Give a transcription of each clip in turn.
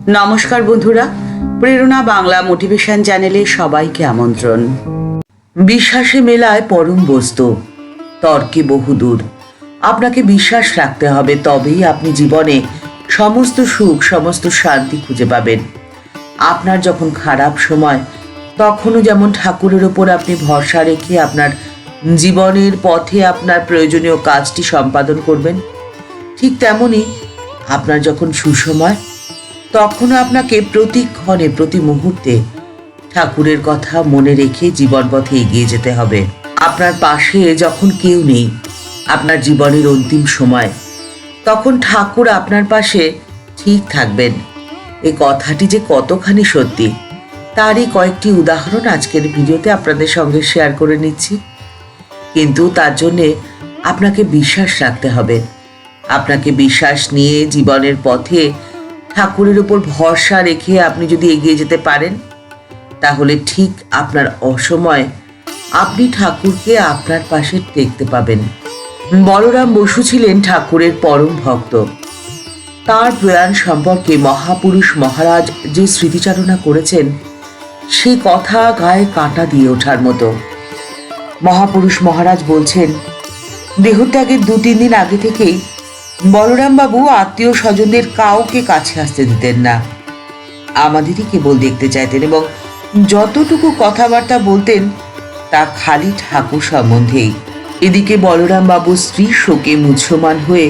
নমস্কার বন্ধুরা, প্রেরণা বাংলা মোটিভেশন চ্যানেলে সবাইকে আমন্ত্রণ। বিশ্বাসে মেলায় পরম বস্তু, তর্কে বহুদূর। আপনাকে বিশ্বাস রাখতে হবে, তবেই আপনি জীবনে সমস্ত সুখ, সমস্ত শান্তি খুঁজে পাবেন। আপনার যখন খারাপ সময়, তখনও যেমন ঠাকুরের ওপর আপনি ভরসা রেখে আপনার জীবনের পথে আপনার প্রয়োজনীয় কাজটি সম্পাদন করবেন, ঠিক তেমনই আপনার যখন সুসময়, তখনও আপনাকে প্রতিক্ষণে, প্রতি মুহূর্তে ঠাকুরের কথা মনে রেখে জীবন পথে এগিয়ে যেতে হবে। আপনার পাশে যখন কেউ নেই, আপনার জীবনের অন্তিম সময়, তখন ঠাকুর আপনার পাশে ঠিক থাকবেন। এই কথাটি যে কতখানি সত্যি, তারই কয়েকটি উদাহরণ আজকের ভিডিওতে আপনাদের সঙ্গে শেয়ার করে নিচ্ছি। কিন্তু তার জন্যে আপনাকে বিশ্বাস রাখতে হবে। আপনাকে বিশ্বাস নিয়ে জীবনের পথে ঠাকুরের উপর ভরসা রেখে আপনি যদি এগিয়ে যেতে পারেন, তাহলে ঠিক আপনার অসময়ে আপনি ঠাকুরকে আপনার পাশে দেখতে পাবেন। বলরাম বসু ছিলেন ঠাকুরের পরম ভক্ত। তার প্রয়াণ সম্পর্কে মহাপুরুষ মহারাজ যে স্মৃতিচারণা করেছেন, সেই কথা গায়ে কাঁটা দিয়ে ওঠার মতো। মহাপুরুষ মহারাজ বলছেন, দেহত্যাগের 2-3 দিন আগে থেকেই বলরাম বাবু আত্মীয় স্বজনদের কাউকে কাছে আসতে দিতেন না। আমাদেরই কেবল দেখতে চাইতেন এবং যতটুকু কথাবার্তা বলতেন তা খালি ঠাকুর সম্বন্ধেই। এদিকে বলরাম বাবুর স্ত্রী শোকে মুহ্যমান হয়ে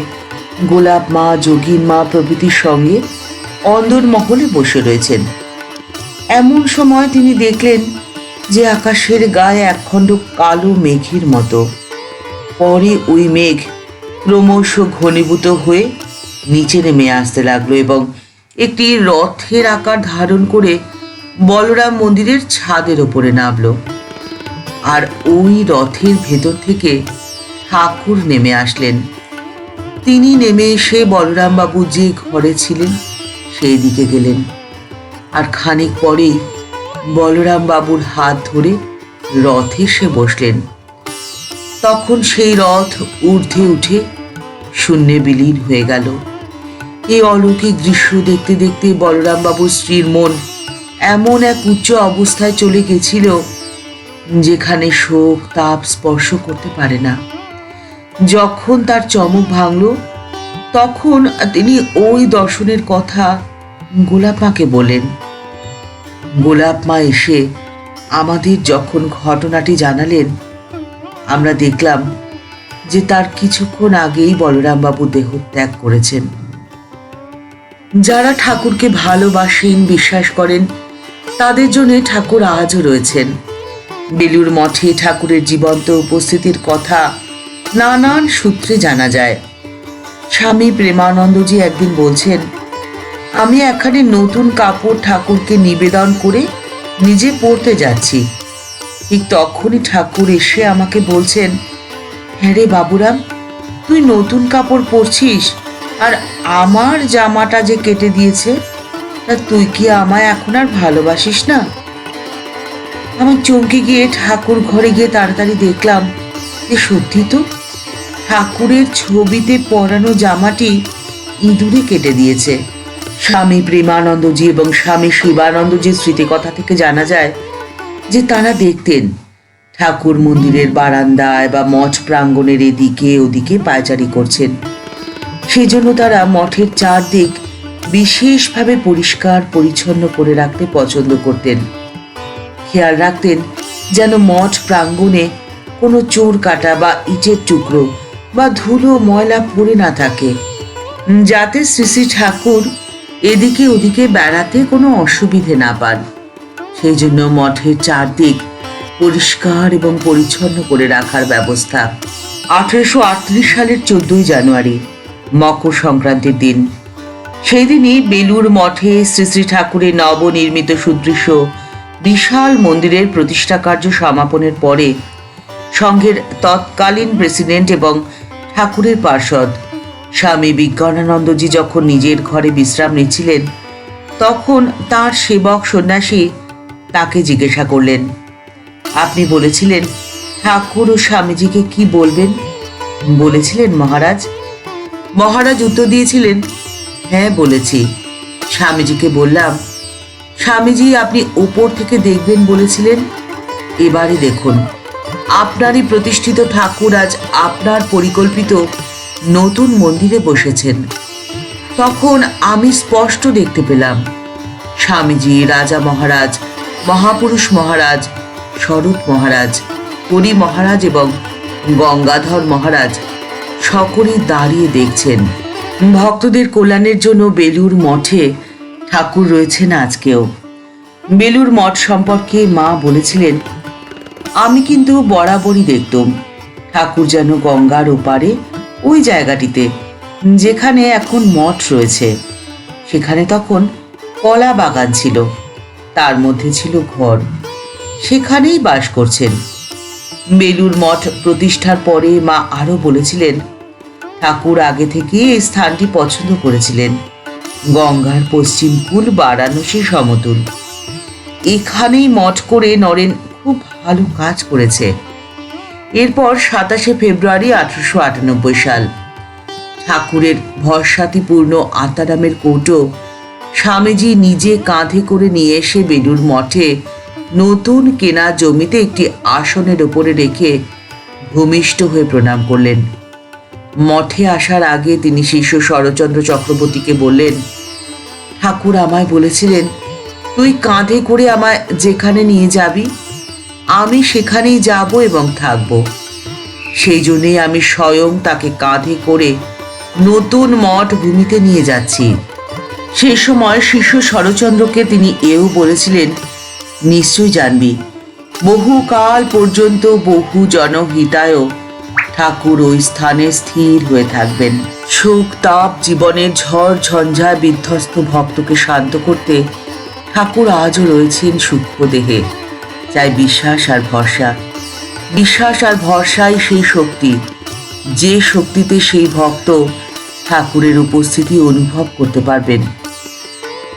গোলাপ মা, যোগীন মা প্রভৃতির সঙ্গে অন্দরমহলে বসে রয়েছেন। এমন সময় তিনি দেখলেন যে আকাশের গায়ে একখণ্ড কালো মেঘের মতো। পরে ওই মেঘ ক্রমশ ঘনীভূত হয়ে নিচে নেমে আসতে লাগলো এবং একটি রথের আকার ধারণ করে বলরাম মন্দিরের ছাদের ওপরে নামলো। আর ওই রথের ভেতর থেকে ঠাকুর নেমে আসলেন। তিনি নেমে এসে বলরাম বাবু যে ঘরে ছিলেন সেই দিকে গেলেন। আর খানিক পরেই বলরাম বাবুর হাত ধরে রথে সে বসলেন। তখন সেই রথ ঊর্ধ্বে উঠে শূন্যে বিলীন হয়ে গেল। এই অলৌকিক দৃশ্য দেখতে দেখতে বলরাম বাবুর স্ত্রীর মন এমন এক উচ্চ অবস্থায় চলে গেছিল, যেখানে শোক তাপ স্পর্শ করতে পারে না। যখন তার চমক ভাঙল, তখন তিনি ওই দর্শনের কথা গোলাপ মাকে বলেন। গোলাপ মা এসে আমাদের যখন ঘটনাটি জানালেন, আমরা দেখলাম যে তার কিছুক্ষণ আগেই বলরাম বাবু দেহত্যাগ করেছেন। যারা ঠাকুরকে ভালোবাসেন, বিশ্বাস করেন, তাদের জন্য ঠাকুর আজও রয়েছেন। বেলুর মঠে ঠাকুরের জীবন্ত উপস্থিতির কথা নানান সূত্রে জানা যায়। স্বামী প্রেমানন্দজি একদিন বলছেন, আমি এখানে নতুন কাপড় ঠাকুরকে নিবেদন করে নিজে পরতে যাচ্ছি। ঠিক তখনই ঠাকুর এসে আমাকে বলছেন, হ্যাঁ রে বাবুরাম, তুই নতুন কাপড় পরছিস আর আমার জামাটা যে কেটে দিয়েছে, তা তুই কি আমায় এখন আর ভালোবাসিস না? আমি চমকে গিয়ে ঠাকুর ঘরে গিয়ে তাড়াতাড়ি দেখলাম যে সত্যি তো, ঠাকুরের ছবিতে পরানো জামাটি ইঁদুরে কেটে দিয়েছে। স্বামী প্রেমানন্দজি এবং স্বামী শিবানন্দজির স্মৃতিকথা থেকে জানা যায় যে তারা দেখতেন ঠাকুর মন্দিরের বারান্দায় বা মঠ প্রাঙ্গণের এদিকে ওদিকে পায়চারি করছেন। সেজন্য তারা মঠের চারদিক বিশেষভাবে পরিষ্কার পরিচ্ছন্ন করে রাখতে পছন্দ করতেন। খেয়াল রাখতেন যেন মঠ প্রাঙ্গণে কোনো চোর কাটা বা ইটের টুকরো বা ধুলো ময়লা পড়ে না থাকে, যাতে শ্রী শ্রী ঠাকুর এদিকে ওদিকে বেড়াতে কোনো অসুবিধে না পান। সেই জন্য মঠের চারদিক পরিষ্কার এবং পরিচ্ছন্ন করে রাখার ব্যবস্থা। 1838 সালের 14ই জানুয়ারি, মকর সংক্রান্তির দিন। সেই দিনই বেলুর মঠে শ্রী শ্রী ঠাকুরের নবনির্মিত সুদৃশ্য বিশাল মন্দিরের প্রতিষ্ঠা কার্য সমাপনের পরে সংঘের তৎকালীন প্রেসিডেন্ট এবং ঠাকুরের পার্ষদ স্বামী বিজ্ঞানানন্দজি যখন নিজের ঘরে বিশ্রাম নিচ্ছিলেন, তখন তার সেবক সন্ন্যাসী তাকে জিজ্ঞাসা করলেন, আপনি বলেছিলেন ঠাকুর ও স্বামীজিকে কি বলবেন? বলেছিলেন মহারাজ। মহারাজ উত্তর দিয়েছিলেন, হ্যাঁ বলেছি। স্বামীজিকে বললাম, স্বামীজি আপনি উপর থেকে দেখবেন বলেছিলেন, এবারে দেখুন আপনারই প্রতিষ্ঠিত ঠাকুর আজ আপনার পরিকল্পিত নতুন মন্দিরে বসেছেন। তখন আমি স্পষ্ট দেখতে পেলাম স্বামীজি, রাজা মহারাজ, মহাপুরুষ মহারাজ, শরৎ মহারাজ, হরি মহারাজ এবং গঙ্গাধর মহারাজ সকলেই দাঁড়িয়ে দেখছেন। ভক্তদের কল্যাণের জন্য বেলুর মঠে ঠাকুর রয়েছেন আজকেও। বেলুর মঠ সম্পর্কে মা বলেছিলেন, আমি কিন্তু বরাবরই দেখতাম ঠাকুর যেন গঙ্গার ওপারে ওই জায়গাটিতে যেখানে এখন মঠ রয়েছে, সেখানে তখন কলা বাগান ছিল, তার মধ্যে ছিল ঘর, সেখানেই বাস করছেন। বেলুর মঠ প্রতিষ্ঠার পরে মা আরও বলেছিলেন, ঠাকুর আগে থেকে এই স্থানটি পছন্দ করেছিলেন। গঙ্গার পশ্চিম কূল বারাণসী সমতুল, এখানেই মঠ করে নরেন খুব ভালো কাজ করেছে। এরপর 27শে ফেব্রুয়ারি 1898 সাল ঠাকুরের ভরসাতিপূর্ণ আত্মারামের কৌটো স্বামীজি নিজে কাঁধে করে নিয়ে এসে বেলুর মঠে নতুন কেনা জমিতে একটি আসনের ওপরে রেখে ভূমিষ্ঠ হয়ে প্রণাম করলেন। মঠে আসার আগে তিনি শিষ্য শরৎচন্দ্র চক্রবর্তীকে বললেন, ঠাকুর আমায় বলেছিলেন, তুই কাঁধে করে আমায় যেখানে নিয়ে যাবি আমি সেখানেই যাব এবং থাকব। সেই জন্যেই আমি স্বয়ং তাকে কাঁধে করে নতুন মঠ ভূমিতে নিয়ে যাচ্ছি। সেই সময় শিষ্য শরৎচন্দ্রকে তিনি এও বলেছিলেন, নিশ্চয় জানবি, বহুকাল পর্যন্ত বহু জনহিতায় ঠাকুর ওই স্থানে স্থির হয়ে থাকবেন। শোক তাপ জীবনের ঝড় ঝঞ্ঝায় বিধ্বস্ত ভক্তকে শান্ত করতে ঠাকুর আজও রয়েছেন সূক্ষ্ম দেহে। চাই বিশ্বাস আর ভরসা। বিশ্বাস আর ভরসাই সেই শক্তি, যে শক্তিতে সেই ভক্ত ঠাকুরের উপস্থিতি অনুভব করতে পারবেন।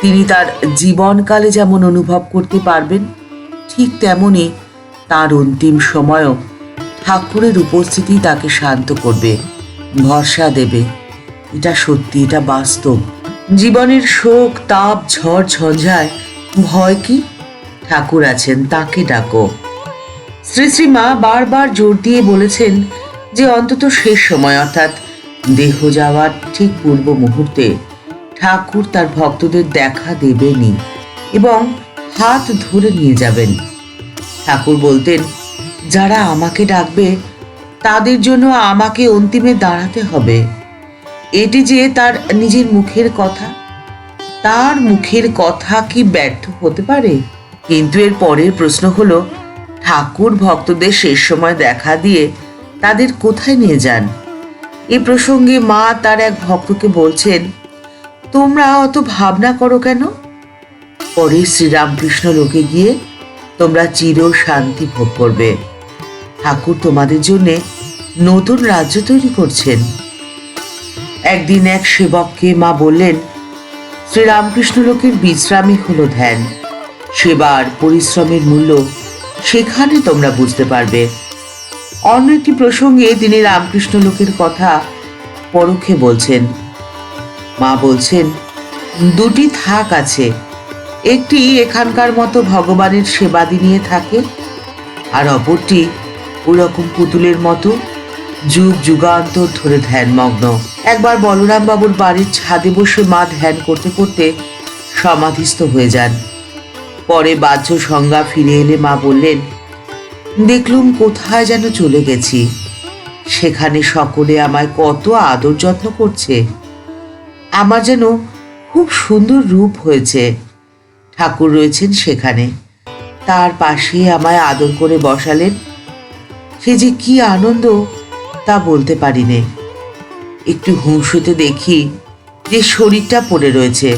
তিনি তার জীবনকালে যেমন অনুভব করতে পারবেন, ঠিক তেমনি তার অন্তিম সময়ও ঠাকুরের উপস্থিতি তাকে শান্ত করবে, ভরসা দেবে। এটা সত্যি, এটা বাস্তব। জীবনের শোক তাপ ঝড় ঝঞ্ঝায় ভয় কি? ঠাকুর আছেন, তাকে ডাকো। শ্রী শ্রীমা বারবার জোর দিয়ে বলেছেন যে অন্তত শেষ সময় অর্থাৎ দেহ যাওয়ার ঠিক পূর্ব মুহূর্তে ঠাকুর তার ভক্তদের দেখা দেবেনই এবং হাত ধরে নিয়ে যাবেন। ঠাকুর বলতেন, যারা আমাকে ডাকবে তাদের জন্য আমাকে অন্তিমে দাঁড়াতে হবে। এটি যে তার নিজের মুখের কথা, তার মুখের কথা কি ব্যর্থ হতে পারে? কিন্তু এর পরের প্রশ্ন হলো, ঠাকুর ভক্তদের শেষ সময় দেখা দিয়ে তাদের কোথায় নিয়ে যান? এ প্রসঙ্গে মা তার এক ভক্তকে বলছেন, তোমরা অত ভাবনা করো কেন? পরে শ্রীরামকৃষ্ণ লোকে গিয়ে তোমরা চির শান্তি ভোগ করবে। ঠাকুর তোমাদের জন্য নতুন রাজ্য তৈরি করছেন। একদিন এক সেবককে মা বললেন, শ্রীরামকৃষ্ণ লোকের বিশ্রামই হলো ধ্যান। সেবার পরিশ্রমের মূল্য সেখানে তোমরা বুঝতে পারবে। অন্য একটি প্রসঙ্গে তিনি রামকৃষ্ণ লোকের কথা পরোক্ষে বলছেন। মা বলছেন, দুটি থাক আছে, একটি এখানকার মতো ভগবানের সেবাদি নিয়ে থাকে, আর অপরটি ওরকম পুতুলের মতো যুগ যুগান্তর ধরে ধ্যানমগ্ন। একবার বলরাম বাবুর বাড়ির ছাদে বসে মা ধ্যান করতে করতে সমাধিস্থ হয়ে যান। পরে বাহ্য সংজ্ঞা ফিরে এলে মা বললেন, দেখলুম কোথায় যেন চলে গেছি, সেখানে সকলে আমায় কত আদর যত্ন করছে, আমার যেন খুব সুন্দর রূপ হয়েছে। ঠাকুর রয়েছেন সেখানে, তার পাশে আমায় আদর করে বসালেন। সে যে কি আনন্দ তা বলতে পারি নে। একটু হুঁশ হতে দেখি যে শরীরটা পড়ে রয়েছে,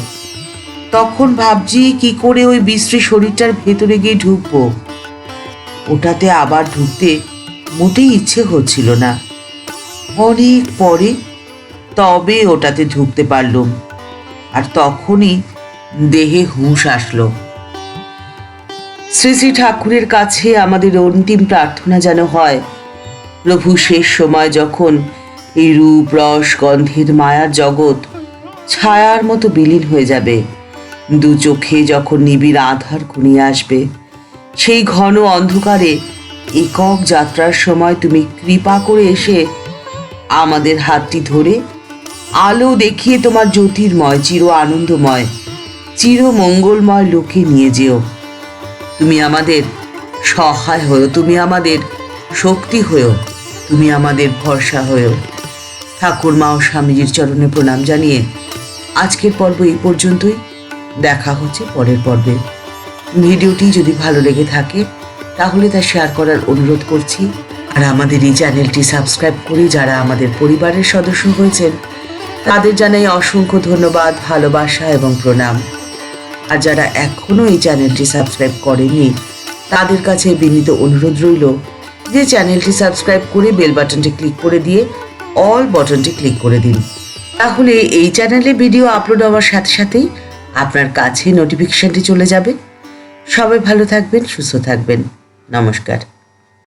তখন ভাবছি কি করে ওই বিশ্রী শরীরটার ভেতরে গিয়ে ঢুকবো। ওটাতে আবার ঢুকতে মোটেই ইচ্ছে হচ্ছিল না। অনেক পরে তবে ওটাতে ঢুকতে পারলুম, আর তখনই দেহে হুঁশ আসলো। শ্রী শ্রী ঠাকুরের কাছে আমাদের অন্তিম প্রার্থনা যেন হয়, প্রভু শেষ সময় যখন এই রূপ রস গন্ধের মায়ার জগৎ ছায়ার মতো বিলীন হয়ে যাবে, দু চোখে যখন নিবিড় আধার ঘনিয়ে আসবে, সেই ঘন অন্ধকারে একক যাত্রার সময় তুমি কৃপা করে এসে আমাদের হাতটি ধরে আলো দেখিয়ে তোমার জ্যোতির্ময়, চির আনন্দময়, চির মঙ্গলময় লোকে নিয়ে যেও। তুমি আমাদের সহায় হয়েও, তুমি আমাদের শক্তি হয়েও, তুমি আমাদের ভরসা হয়েও। ঠাকুরমা ও স্বামীজির চরণে প্রণাম জানিয়ে আজকের পর্ব এই পর্যন্তই। দেখা হচ্ছে পরের পর্বে। ভিডিওটি যদি ভালো লেগে থাকে তাহলে তা শেয়ার করার অনুরোধ করছি। আর আমাদের এই চ্যানেলটি সাবস্ক্রাইব করে যারা আমাদের পরিবারের সদস্য হয়েছেন তাদের জানাই অসংখ্য ধন্যবাদ, ভালোবাসা এবং প্রণাম। আর যারা এখনও এই চ্যানেলটি সাবস্ক্রাইব করেনি তাদের কাছে বিনীত অনুরোধ রইল যে চ্যানেলটি সাবস্ক্রাইব করে বেল বাটনটি ক্লিক করে দিয়ে অল বাটনটি ক্লিক করে দিন। তাহলে এই চ্যানেলে ভিডিও আপলোড হওয়ার সাথে সাথেই আপনার কাছে নোটিফিকেশনটি চলে যাবে। সবাই ভালো থাকবেন, সুস্থ থাকবেন। নমস্কার।